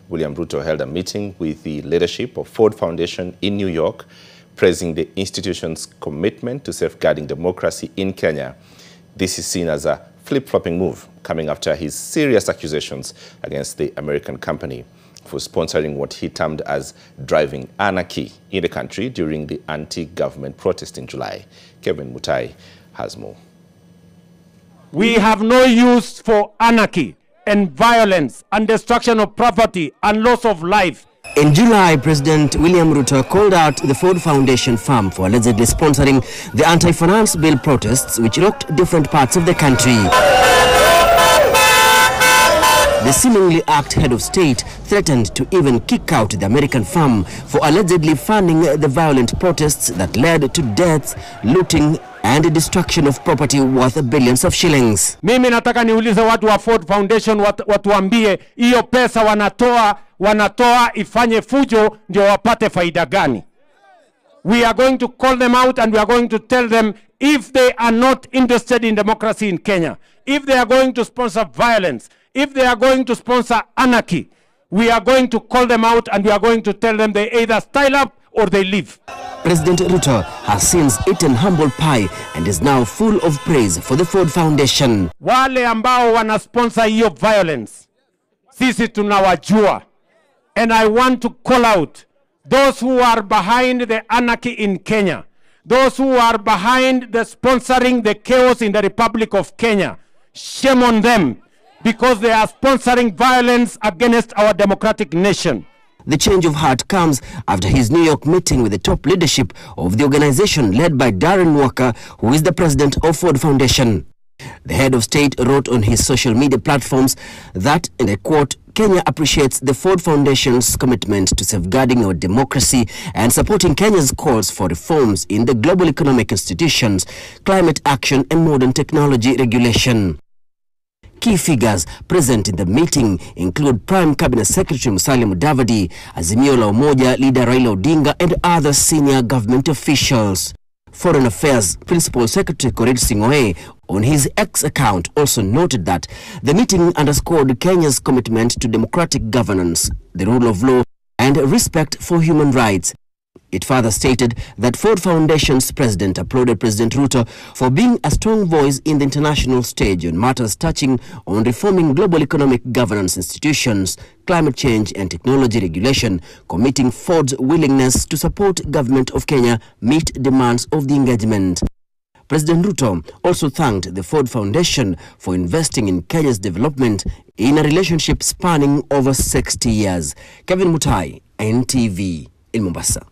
William Ruto held a meeting with the leadership of Ford Foundation in New York, praising the institution's commitment to safeguarding democracy in Kenya. This is seen as a flip-flopping move, coming after his serious accusations against the American company for sponsoring what he termed as driving anarchy in the country during the anti-government protest in July. Kevin Mutai has more. We have no use for anarchy and violence and destruction of property and loss of life. In July, President William Ruto called out the Ford Foundation firm for allegedly sponsoring the anti-finance bill protests which rocked different parts of the country. The seemingly act head of state threatened to even kick out the American firm for allegedly funding the violent protests that led to deaths, looting, and the destruction of property worth billions of shillings. Mimi nataka niulize watu wa Ford Foundation watuambie hiyo pesa wanatoa ifanye fujo ndio wapate faida gani? We are going to call them out and we are going to tell them if they are not interested in democracy in Kenya, if they are going to sponsor violence, if they are going to sponsor anarchy, we are going to call them out and we are going to tell them they either style up or they leave. President Ruto has since eaten humble pie and is now full of praise for the Ford Foundation. Wale ambao wana sponsor hiyo violence, sisi tunawajua. And I want to call out those who are behind the anarchy in Kenya, those who are behind the sponsoring the chaos in the Republic of Kenya. Shame on them, because they are sponsoring violence against our democratic nation. The change of heart comes after his New York meeting with the top leadership of the organization led by Darren Walker, who is the president of Ford Foundation. The head of state wrote on his social media platforms that, and I quote, Kenya appreciates the Ford Foundation's commitment to safeguarding our democracy and supporting Kenya's calls for reforms in the global economic institutions, climate action, and modern technology regulation. Key figures present in the meeting include Prime Cabinet Secretary Musalia Mudavadi, Azimio la Umoja leader Raila Odinga, and other senior government officials. Foreign Affairs Principal Secretary Korir Sing'oei on his X account also noted that the meeting underscored Kenya's commitment to democratic governance, the rule of law, and respect for human rights. It further stated that Ford Foundation's president applauded President Ruto for being a strong voice in the international stage on matters touching on reforming global economic governance institutions, climate change and technology regulation, committing Ford's willingness to support government of Kenya meet demands of the engagement. President Ruto also thanked the Ford Foundation for investing in Kenya's development in a relationship spanning over 60 years. Kevin Mutai, NTV, in Mombasa.